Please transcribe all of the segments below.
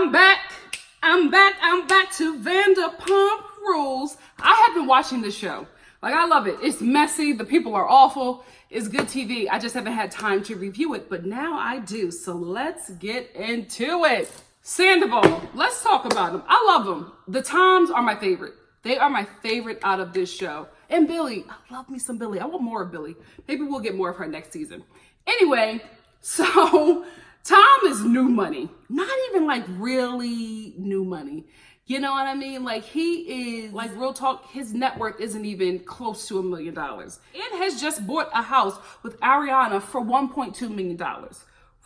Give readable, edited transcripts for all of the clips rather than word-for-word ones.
I'm back. I'm back to Vanderpump Rules. I have been watching this show. Like, I love it. It's messy. The people are awful. It's good TV. I just haven't had time to review it, but now I do. So let's get into it. Sandoval, let's talk about them. I love them. The Toms are my favorite. They are my favorite out of this show. And Billy, I love me some Billy. I want more of Billy. Maybe we'll get more of her next season. Anyway, so Tom is new money. Not even like really new money. You know what I mean? Like, he is, like, real talk, his net worth isn't even close to $1 million. And has just bought a house with Ariana for $1.2 million,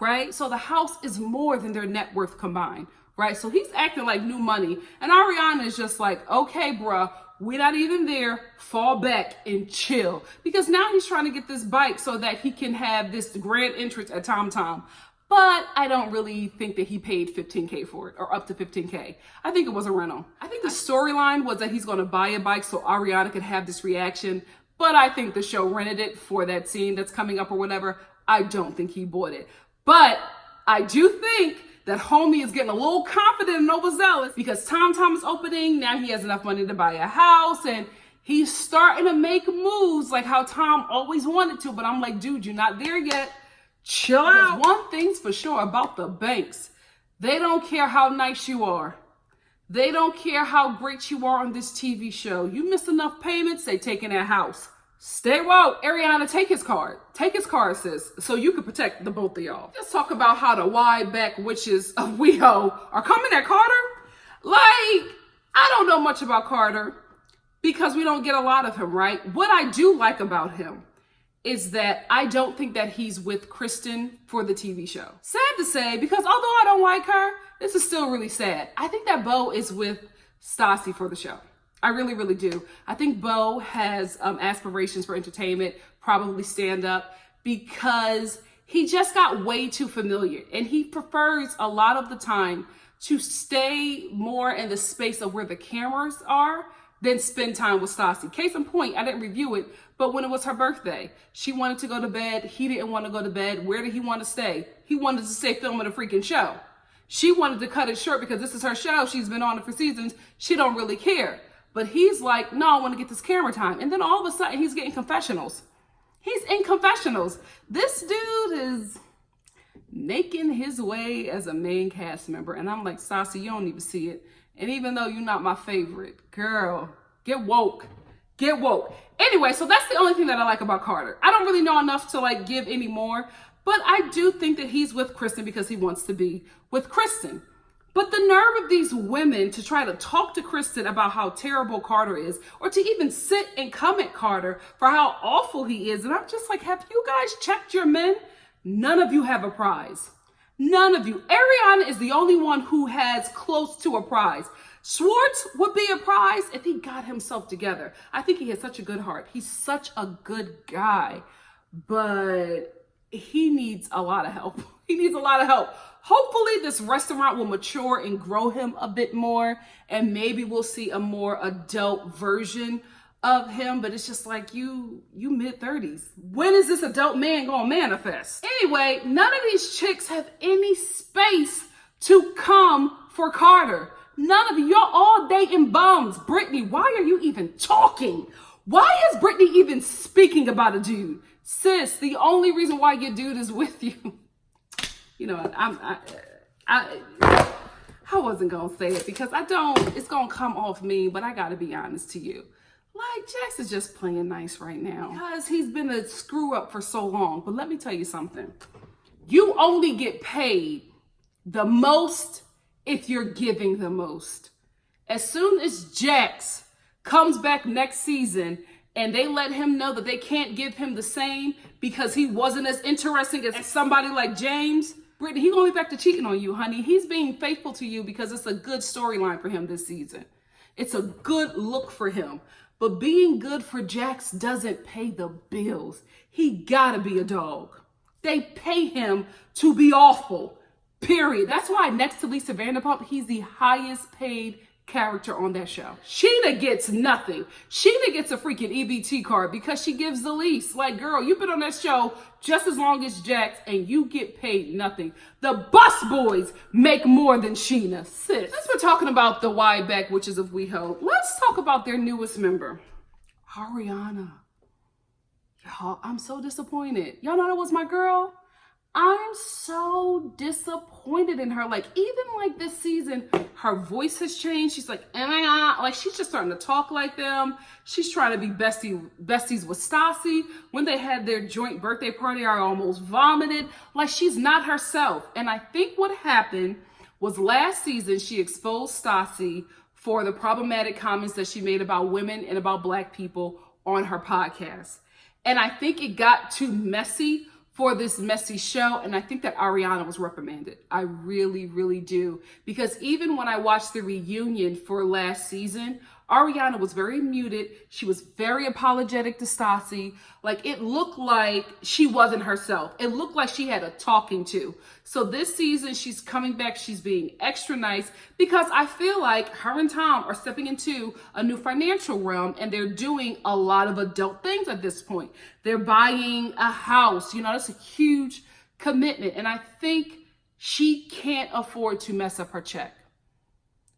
right? So the house is more than their net worth combined, right? So he's acting like new money. And Ariana is just like, okay, bruh, we're not even there. Fall back and chill. Because now he's trying to get this bike so that he can have this grand entrance at Tom Tom. But I don't really think that he paid $15K for it, or up to $15K. I think it was a rental. I think the storyline was that he's going to buy a bike so Ariana could have this reaction. But I think the show rented it for that scene that's coming up or whatever. I don't think he bought it. But I do think that homie is getting a little confident and overzealous because Tom Tom is opening. Now he has enough money to buy a house and he's starting to make moves like how Tom always wanted to. But I'm like, dude, you're not there yet. Chill out. One thing's for sure about the banks. They don't care how nice you are. They don't care how great you are on this TV show. You miss enough payments, they taking that house. Stay woke. Ariana, take his card. Take his card, sis, so you can protect the both of y'all. Let's talk about how the wide back witches of WeHo are coming at Carter. Like, I don't know much about Carter because we don't get a lot of him, right? What I do like about him is that I don't think that he's with Kristen for the TV show. Sad to say, because although I don't like her, this is still really sad. I think that Bo is with Stassi for the show. I really, really do. I think Bo has aspirations for entertainment, probably stand up, because he just got way too familiar. And he prefers a lot of the time to stay more in the space of where the cameras are than spend time with Stassi. Case in point, I didn't review it, but when it was her birthday, she wanted to go to bed. He didn't want to go to bed. Where did he want to stay? He wanted to stay filming a freaking show. She wanted to cut it short because this is her show. She's been on it for seasons. She don't really care. But he's like, no, I want to get this camera time. And then all of a sudden, he's getting confessionals. He's in confessionals. This dude is making his way as a main cast member. And I'm like, Stassi, you don't even see it. And even though you're not my favorite, girl, get woke. Get woke. Anyway, so that's the only thing that I like about Carter. I don't really know enough to like give any more, but I do think that he's with Kristen because he wants to be with Kristen. But the nerve of these women to try to talk to Kristen about how terrible Carter is, or to even sit and come at Carter for how awful he is. And I'm just like, have you guys checked your men? None of you have a prize. None of you. Ariana is the only one who has close to a prize. Schwartz would be a prize if he got himself together. I think he has such a good heart. He's such a good guy, but he needs a lot of help. He needs a lot of help. Hopefully this restaurant will mature and grow him a bit more, and maybe we'll see a more adult version of him, but it's just like, you mid-30s. When is this adult man gonna manifest? Anyway, none of these chicks have any space to come for Carter. None of you. You're all dating bums. Brittany, why are you even talking? Why is Brittany even speaking about a dude? Sis, the only reason why your dude is with you, you know, I wasn't gonna say it because it's gonna come off mean, but I gotta be honest to you. Like, Jax is just playing nice right now because he's been a screw up for so long. But let me tell you something. You only get paid the most if you're giving the most. As soon as Jax comes back next season and they let him know that they can't give him the same because he wasn't as interesting as somebody like James, Brittany, he's gonna be back to cheating on you, honey. He's being faithful to you because it's a good storyline for him this season. It's a good look for him. But being good for Jax doesn't pay the bills. He gotta be a dog. They pay him to be awful, period. That's why next to Lisa Vanderpump, he's the highest paid character on that show. Sheena gets nothing. Sheena gets a freaking EBT card because she gives the least. Like, girl, you've been on that show just as long as Jax and you get paid nothing. The bus boys make more than Sheena. Sis. Since we're talking about the Y-Back Witches of WeHo, let's talk about their newest member, Ariana. Y'all, I'm so disappointed. Y'all know that was my girl? I'm so disappointed in her. Like, even like this season, her voice has changed. She's like, oh my God. Like, she's just starting to talk like them. She's trying to be besties with Stassi. When they had their joint birthday party, I almost vomited. Like, she's not herself. And I think what happened was last season, she exposed Stassi for the problematic comments that she made about women and about Black people on her podcast. And I think it got too messy for this messy show. And I think that Ariana was reprimanded. I really, really do. Because even when I watched the reunion for last season, Ariana was very muted. She was very apologetic to Stassi. Like, it looked like she wasn't herself. It looked like she had a talking to. So this season, she's coming back. She's being extra nice because I feel like her and Tom are stepping into a new financial realm and they're doing a lot of adult things at this point. They're buying a house. You know, that's a huge commitment. And I think she can't afford to mess up her check.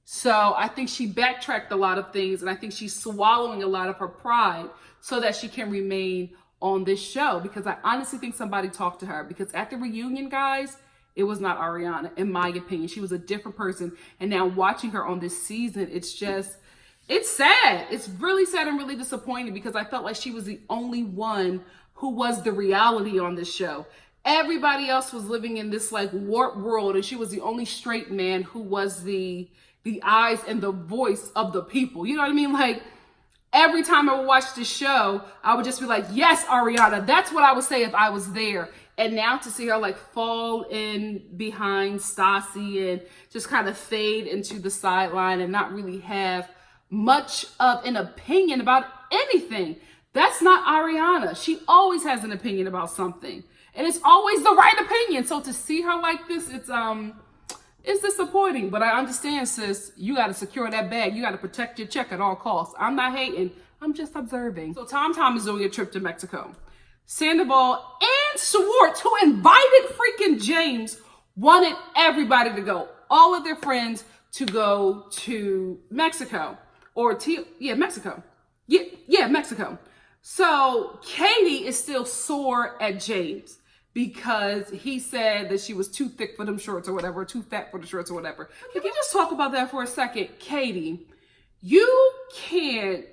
So I think she backtracked a lot of things, and I think she's swallowing a lot of her pride so that she can remain on this show, because I honestly think somebody talked to her, because at the reunion, guys, it was not Ariana, in my opinion. She was a different person, and now watching her on this season, it's sad. It's really sad and really disappointing, because I felt like she was the only one who was the reality on this show. Everybody else was living in this like warped world, and she was the only straight man who was the eyes and the voice of the people. You know what I mean? Like, every time I would watch this show, I would just be like, yes, Ariana, that's what I would say if I was there. And now to see her like fall in behind Stassi and just kind of fade into the sideline and not really have much of an opinion about anything. That's not Ariana. She always has an opinion about something, and it's always the right opinion. So to see her like this, it's disappointing, but I understand, sis. You got to secure that bag. You got to protect your check at all costs. I'm not hating. I'm just observing. So Tom is doing a trip to Mexico. Sandoval and Schwartz, who invited freaking James, wanted everybody to go. All of their friends to go to Mexico. Mexico. Yeah, Mexico. So Katie is still sore at James, because he said that she was too thick for them shorts or whatever, too fat for the shorts or whatever. Can we just talk about that for a second? Katie, you can't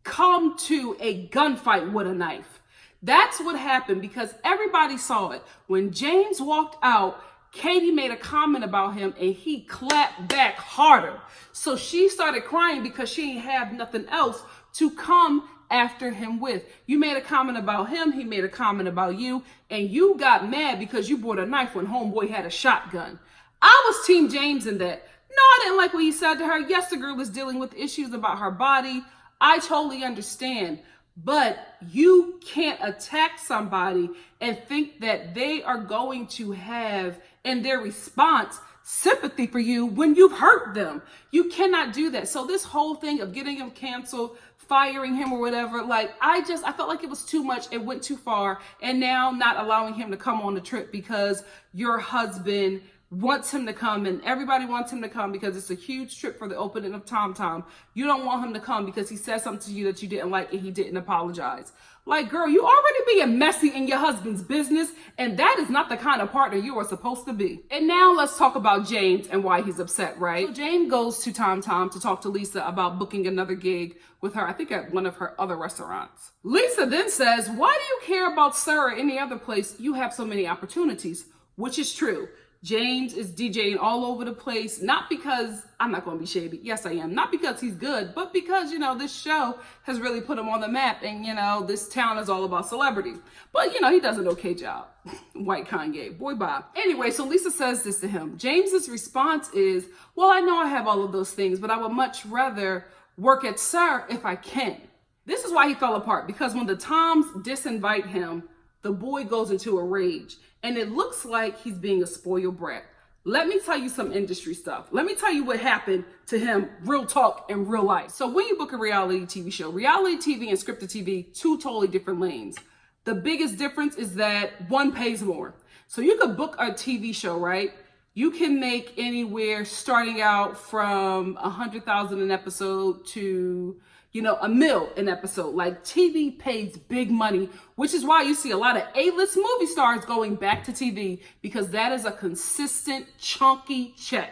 come to a gunfight with a knife. That's what happened, because everybody saw it. When James walked out, Katie made a comment about him and he clapped back harder. So she started crying because she didn't have nothing else to come after him with. You made a comment about him, he made a comment about you, and you got mad because you brought a knife when homeboy had a shotgun. I was Team James in that. No, I didn't like what he said to her. Yes, the girl is dealing with issues about her body. I totally understand. But you can't attack somebody and think that they are going to have in their response sympathy for you when you've hurt them. You cannot do that. So this whole thing of getting him canceled, firing him or whatever, like, I felt like it was too much. It went too far. And now not allowing him to come on the trip because your husband wants him to come, and everybody wants him to come because it's a huge trip for the opening of Tom Tom. You don't want him to come because he said something to you that you didn't like and he didn't apologize. Like, girl, you already being messy in your husband's business, and that is not the kind of partner you are supposed to be. And now let's talk about James and why he's upset, right? So James goes to Tom Tom to talk to Lisa about booking another gig with her, I think at one of her other restaurants. Lisa then says, why do you care about Sir or any other place? You have so many opportunities, which is true. James is DJing all over the place, not because, I'm not going to be shady, yes I am, not because he's good, but because, you know, this show has really put him on the map, and, you know, this town is all about celebrity. But, you know, he does an okay job. White Kanye, boy bye. Anyway, so Lisa says this to him. James's response is, well, I know I have all of those things, but I would much rather work at Sir if I can. This is why he fell apart, because when the Toms disinvite him, the boy goes into a rage. And it looks like he's being a spoiled brat. Let me tell you some industry stuff. Let me tell you what happened to him, real talk in real life. So when you book a reality TV show, reality TV and scripted TV, two totally different lanes. The biggest difference is that one pays more. So you could book a TV show, right? You can make anywhere starting out from 100,000 an episode to, $1 million an episode. Like, TV pays big money, which is why you see a lot of A-list movie stars going back to TV, because that is a consistent, chunky check.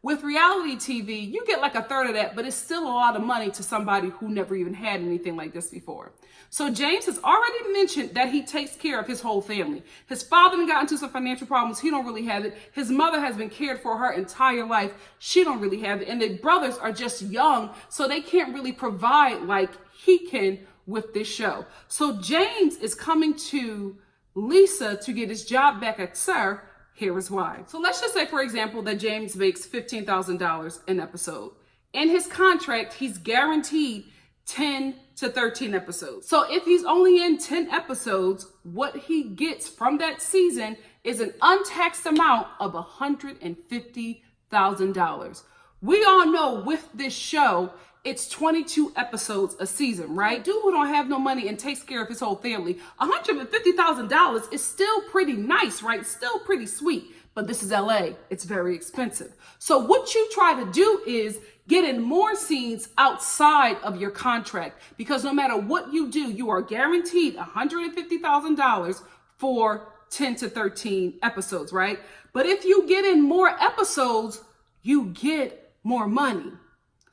With reality TV, you get like a third of that, but it's still a lot of money to somebody who never even had anything like this before. So James has already mentioned that he takes care of his whole family. His father got into some financial problems. He don't really have it. His mother has been cared for her entire life. She don't really have it. And the brothers are just young, so they can't really provide like he can with this show. So James is coming to Lisa to get his job back at SUR. Here is why. So let's just say, for example, that James makes $15,000 an episode. In his contract, he's guaranteed 10 to 13 episodes. So if he's only in 10 episodes, what he gets from that season is an untaxed amount of $150,000. We all know with this show, it's 22 episodes a season, right? Dude who don't have no money and takes care of his whole family, $150,000 is still pretty nice, right? Still pretty sweet. But this is LA. It's very expensive. So what you try to do is get in more scenes outside of your contract, because no matter what you do, you are guaranteed $150,000 for 10 to 13 episodes, right? But if you get in more episodes, you get more money.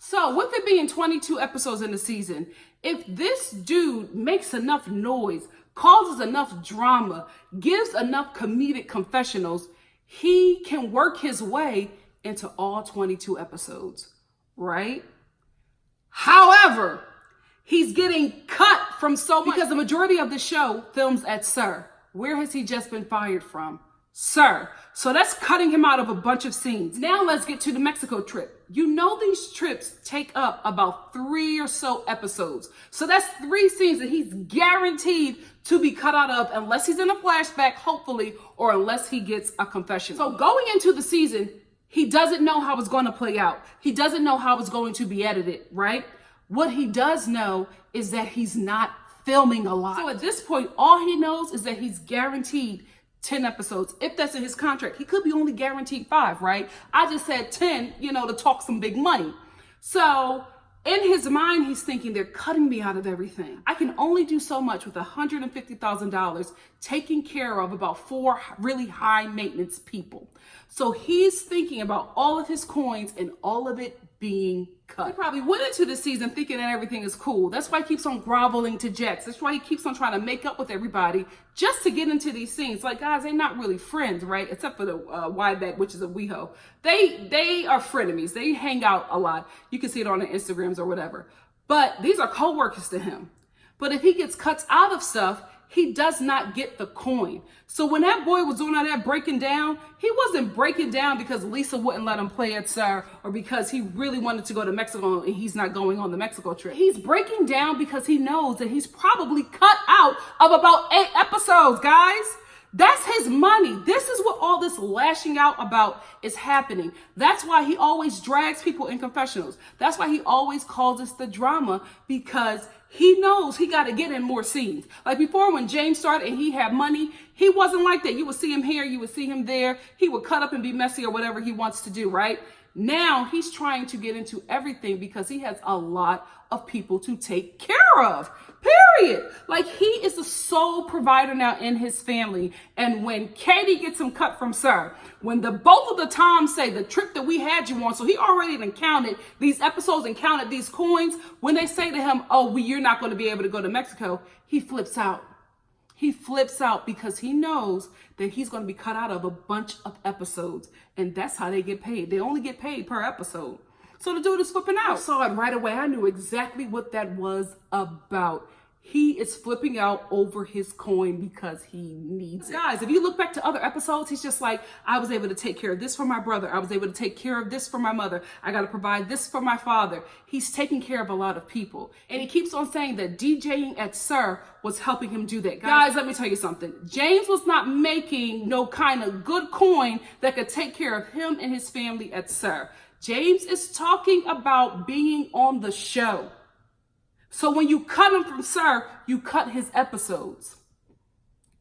So with it being 22 episodes in the season, if this dude makes enough noise, causes enough drama, gives enough comedic confessionals, he can work his way into all 22 episodes, right? However, he's getting cut from so much, because the majority of the show films at SUR. Where has he just been fired from? SUR. So that's cutting him out of a bunch of scenes. Now let's get to the Mexico trip. You know these trips take up about 3 or so episodes. So that's 3 scenes that he's guaranteed to be cut out of, unless he's in a flashback, hopefully, or unless he gets a confession. So going into the season, he doesn't know how it's going to play out. He doesn't know how it's going to be edited, right? What he does know is that he's not filming a lot. So at this point, all he knows is that he's guaranteed 10 episodes. If that's in his contract, he could be only guaranteed 5, right? I just said 10, to talk some big money. So in his mind, he's thinking, they're cutting me out of everything. I can only do so much with $150,000 taking care of about 4 really high maintenance people. So he's thinking about all of his coins and all of it being cut. He probably went into the season thinking that everything is cool. That's why he keeps on groveling to Jax. That's why he keeps on trying to make up with everybody just to get into these scenes. Like, guys, they're not really friends, right? Except for the Wyback, which is a WeHo. They are frenemies. They hang out a lot. You can see it on their Instagrams or whatever. But these are co-workers to him. But if he gets cuts out of stuff, he does not get the coin. So when that boy was doing all that breaking down, he wasn't breaking down because Lisa wouldn't let him play at SUR, or because he really wanted to go to Mexico and he's not going on the Mexico trip. He's breaking down because he knows that he's probably cut out of about 8 episodes, guys. That's his money. This is what all this lashing out about is happening. That's why he always drags people in confessionals. That's why he always causes the drama, because he knows he got to get in more scenes. Like before, when James started and he had money, he wasn't like that. You would see him here, you would see him there. He would cut up and be messy or whatever he wants to do, right? Now he's trying to get into everything because he has a lot of people to take care of, period. Like, he is the sole provider now in his family. And when Katie gets him cut from SUR, when both of the Toms say the trip that we had you on, so he already done counted these episodes and counted these coins. When they say to him, oh, you're not going to be able to go to Mexico, he flips out. He flips out because he knows that he's going to be cut out of a bunch of episodes. And that's how they get paid. They only get paid per episode. So the dude is flipping out. I saw it right away. I knew exactly what that was about. He is flipping out over his coin because he needs it. Guys, if you look back to other episodes, he's just like, I was able to take care of this for my brother. I was able to take care of this for my mother. I got to provide this for my father. He's taking care of a lot of people. And he keeps on saying that DJing at Sir was helping him do that. Guys, let me tell you something. James was not making no kind of good coin that could take care of him and his family at Sir. James is talking about being on the show. So when you cut him from Sir, you cut his episodes.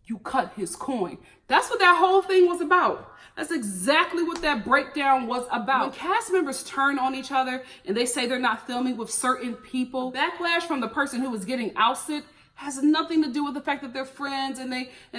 You cut his coin. That's what that whole thing was about. That's exactly what that breakdown was about. When cast members turn on each other and they say they're not filming with certain people, backlash from the person who was getting ousted has nothing to do with the fact that they're friends and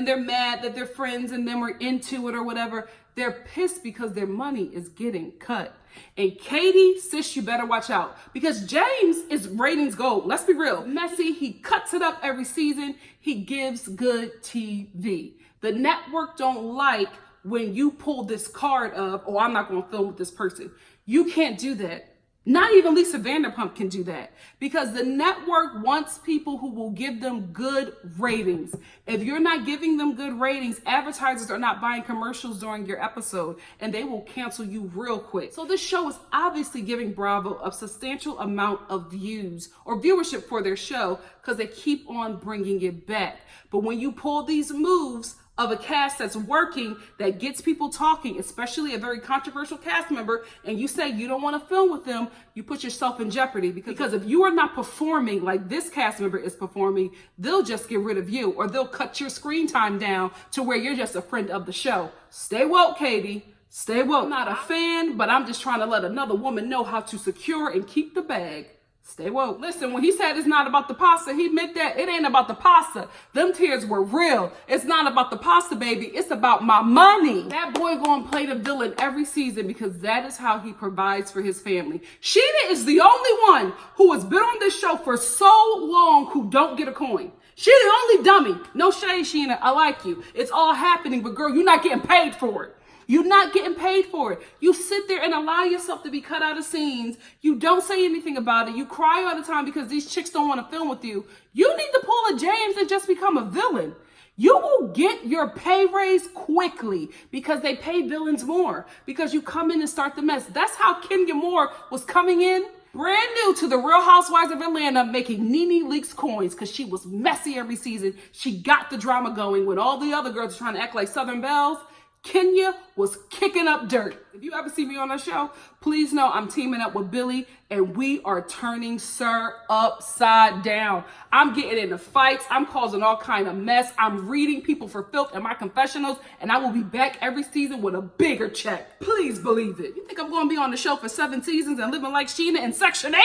they're mad that their friends and them are into it or whatever. They're pissed because their money is getting cut. And Katie, sis, you better watch out because James is ratings gold. Let's be real. Messy, he cuts it up every season. He gives good TV. The network don't like when you pull this card of, oh, I'm not going to film with this person. You can't do that. Not even Lisa Vanderpump can do that because the network wants people who will give them good ratings. If you're not giving them good ratings, advertisers are not buying commercials during your episode and they will cancel you real quick. So this show is obviously giving Bravo a substantial amount of views or viewership for their show because they keep on bringing it back. But when you pull these moves of a cast that's working, that gets people talking, especially a very controversial cast member, and you say you don't want to film with them, you put yourself in jeopardy because if you are not performing like this cast member is performing, they'll just get rid of you or they'll cut your screen time down to where you're just a friend of the show. Stay woke, Katie. Stay woke. I'm not a fan, but I'm just trying to let another woman know how to secure and keep the bag. Stay woke. Listen, when he said it's not about the pasta, he meant that it ain't about the pasta. Them tears were real. It's not about the pasta, baby. It's about my money. That boy gonna play the villain every season because that is how he provides for his family. Sheena is the only one who has been on this show for so long who don't get a coin. She's the only dummy. No shade, Sheena. I like you. It's all happening, but girl, you're not getting paid for it. You're not getting paid for it. You sit there and allow yourself to be cut out of scenes. You don't say anything about it. You cry all the time because these chicks don't want to film with you. You need to pull a James and just become a villain. You will get your pay raise quickly because they pay villains more because you come in and start the mess. That's how Kenya Moore was coming in. Brand new to the Real Housewives of Atlanta, making Nene Leakes coins because she was messy every season. She got the drama going when all the other girls were trying to act like Southern Belles. Kenya was kicking up dirt. If you ever see me on a show, please know I'm teaming up with Billy and we are turning Sir upside down. I'm getting into fights. I'm causing all kind of mess. I'm reading people for filth in my confessionals and I will be back every season with a bigger check. Please believe it. You think I'm going to be on the show for 7 seasons and living like Sheena in Section 8?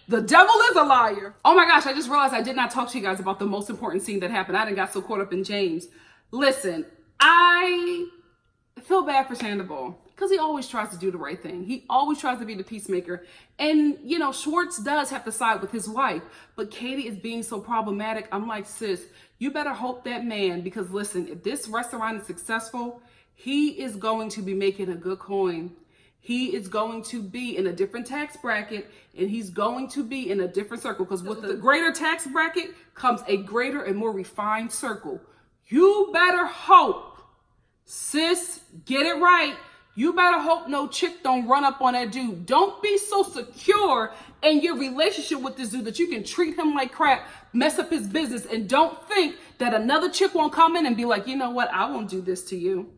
The devil is a liar. Oh my gosh, I just realized I did not talk to you guys about the most important scene that happened. I done got so caught up in James. Listen, I feel bad for Sandoval because he always tries to do the right thing. He always tries to be the peacemaker. And, you know, Schwartz does have to side with his wife, but Katie is being so problematic. I'm like, sis, you better hope that man, because listen, if this restaurant is successful, he is going to be making a good coin. He is going to be in a different tax bracket and he's going to be in a different circle because with the greater tax bracket comes a greater and more refined circle. You better hope, sis, get it right. You better hope no chick don't run up on that dude. Don't be so secure in your relationship with this dude that you can treat him like crap, mess up his business, and don't think that another chick won't come in and be like, you know what, I won't do this to you.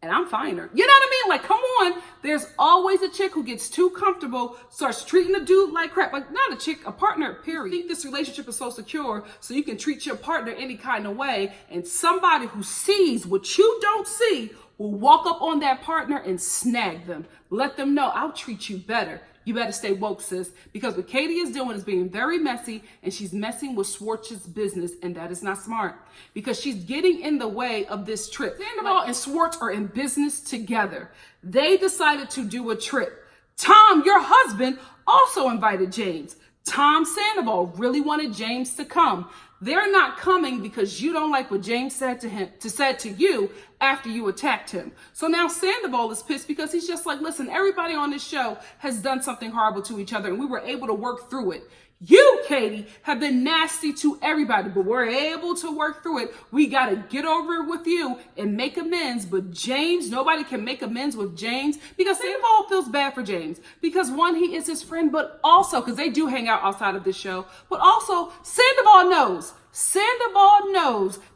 And I'm finer. You know what I mean? Like, come on. There's always a chick who gets too comfortable, starts treating a dude like crap. Like, not a chick, a partner, period. You think this relationship is so secure so you can treat your partner any kind of way. And somebody who sees what you don't see will walk up on that partner and snag them. Let them know, I'll treat you better. You better stay woke, sis, because what Katie is doing is being very messy and she's messing with Schwartz's business, and that is not smart because she's getting in the way of this trip. Sandoval and Schwartz are in business together. They decided to do a trip. Tom, your husband, also invited James. Tom Sandoval really wanted James to come. They're not coming because you don't like what James said to you after you attacked him. So now Sandoval is pissed because he's just like, listen, everybody on this show has done something horrible to each other and we were able to work through it. You, Katie, have been nasty to everybody, but we're able to work through it. We got to get over it with you and make amends. But James, nobody can make amends with James because Sandoval feels bad for James. Because one, he is his friend, but also, because they do hang out outside of this show, but also Sandoval knows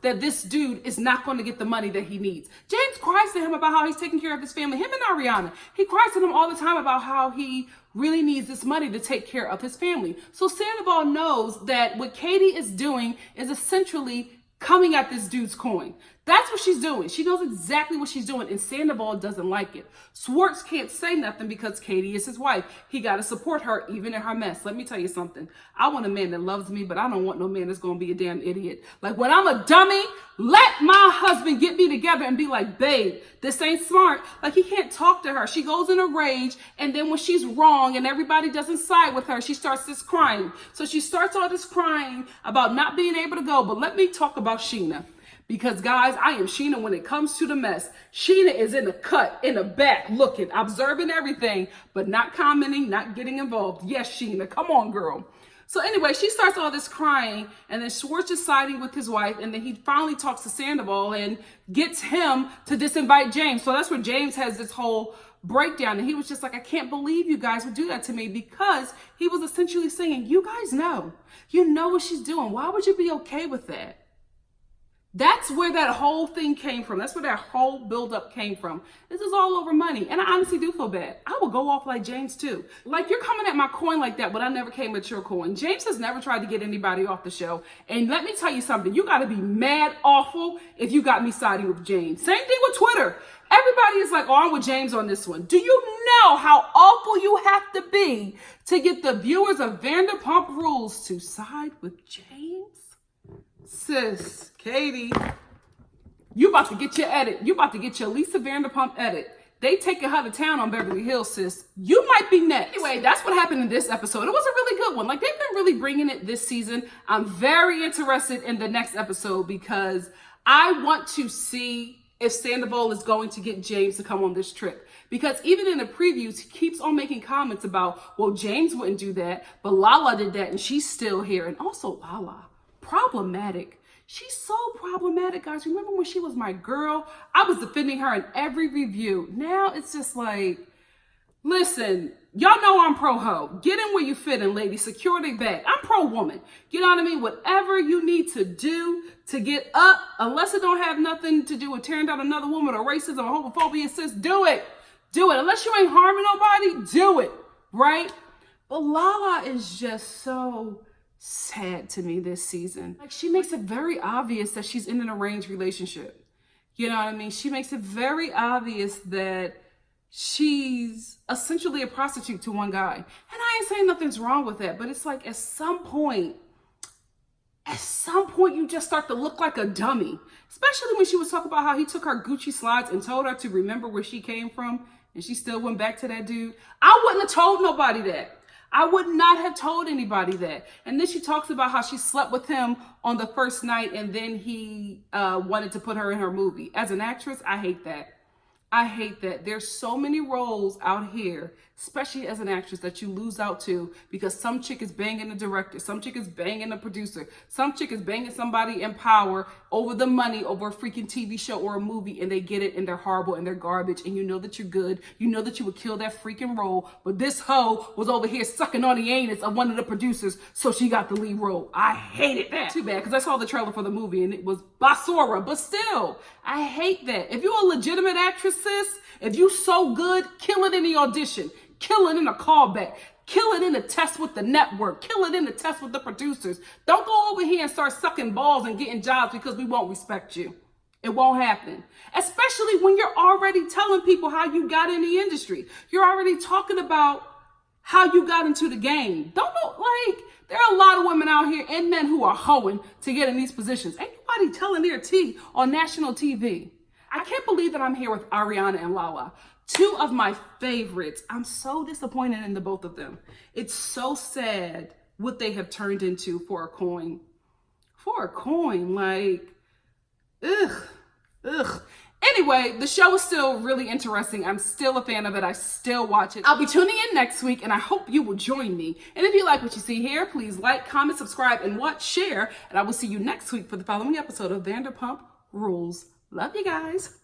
that this dude is not going to get the money that he needs. James cries to him about how he's taking care of his family, him and Ariana. He cries to them all the time about how he really needs this money to take care of his family. So Sandoval knows that what Katie is doing is essentially coming at this dude's coin. That's what she's doing. She knows exactly what she's doing, and Sandoval doesn't like it. Schwartz can't say nothing because Katie is his wife. He got to support her even in her mess. Let me tell you something. I want a man that loves me, but I don't want no man that's going to be a damn idiot. Like, when I'm a dummy, let my husband get me together and be like, babe, this ain't smart. Like, he can't talk to her. She goes in a rage, and then when she's wrong and everybody doesn't side with her, she starts this crying. So she starts all this crying about not being able to go. But let me talk about Sheena. Because, guys, I am Sheena when it comes to the mess. Sheena is in the cut, in the back, looking, observing everything, but not commenting, not getting involved. Yes, Sheena, come on, girl. So anyway, she starts all this crying, and then Schwartz is siding with his wife, and then he finally talks to Sandoval and gets him to disinvite James. So that's where James has this whole breakdown, and he was just like, I can't believe you guys would do that to me, because he was essentially saying, you guys know. You know what she's doing. Why would you be okay with that? That's where that whole thing came from. That's where that whole buildup came from. This is all over money. And I honestly do feel bad. I will go off like James too. Like, you're coming at my coin like that, but I never came at your coin. James has never tried to get anybody off the show. And let me tell you something. You got to be mad awful if you got me siding with James. Same thing with Twitter. Everybody is like, oh, I'm with James on this one. Do you know how awful you have to be to get the viewers of Vanderpump Rules to side with James? Sis, Katie, you about to get your edit. You about to get your Lisa Vanderpump edit. They taking her to town on Beverly Hills, sis. You might be next. Anyway, that's what happened in this episode. It was a really good one. Like, they've been really bringing it this season. I'm very interested in the next episode because I want to see if Sandoval is going to get James to come on this trip. Because even in the previews, he keeps on making comments about, well, James wouldn't do that, but Lala did that and she's still here. And also Lala. Problematic. She's so problematic, guys. Remember when she was my girl? I was defending her in every review. Now it's just like, listen, y'all know I'm pro-ho. Get in where you fit in, ladies. Secure their bag. I'm pro-woman. You know what I mean? Whatever you need to do to get up, unless it don't have nothing to do with tearing down another woman or racism or homophobia, sis, do it. Do it. Unless you ain't harming nobody, do it. Right? But Lala is just so sad to me this season. Like, she makes it very obvious that she's in an arranged relationship. You know what I mean? She makes it very obvious that she's essentially a prostitute to one guy. And I ain't saying nothing's wrong with that, but it's like at some point you just start to look like a dummy. Especially when she was talking about how he took her Gucci slides and told her to remember where she came from, and she still went back to that dude. I wouldn't have told nobody that. I would not have told anybody that. And then she talks about how she slept with him on the first night and then he wanted to put her in her movie. As an actress, I hate that. I hate that. There's so many roles out here, especially as an actress, that you lose out to because some chick is banging the director, some chick is banging the producer, some chick is banging somebody in power over the money, over a freaking TV show or a movie, and they get it and they're horrible and they're garbage, and you know that you're good, you know that you would kill that freaking role, but this hoe was over here sucking on the anus of one of the producers, so she got the lead role. I hated that. Too bad, because I saw the trailer for the movie and it was Basura, but still, I hate that. If you're a legitimate actress, sis, if you so good, kill it in the audition, kill it in a callback, kill it in the test with the network, kill it in the test with the producers. Don't go over here and start sucking balls and getting jobs because we won't respect you. It won't happen. Especially when you're already telling people how you got in the industry. You're already talking about how you got into the game. Don't know, like, there are a lot of women out here and men who are hoeing to get in these positions. Ain't nobody telling their tea on national TV. I can't believe that I'm here with Ariana and Lala. Two of my favorites. I'm so disappointed in the both of them. It's so sad what they have turned into for a coin. For a coin, like, ugh. Anyway, the show is still really interesting. I'm still a fan of it. I still watch it. I'll be tuning in next week, and I hope you will join me. And if you like what you see here, please like, comment, subscribe, and share. And I will see you next week for the following episode of Vanderpump Rules. Love you guys.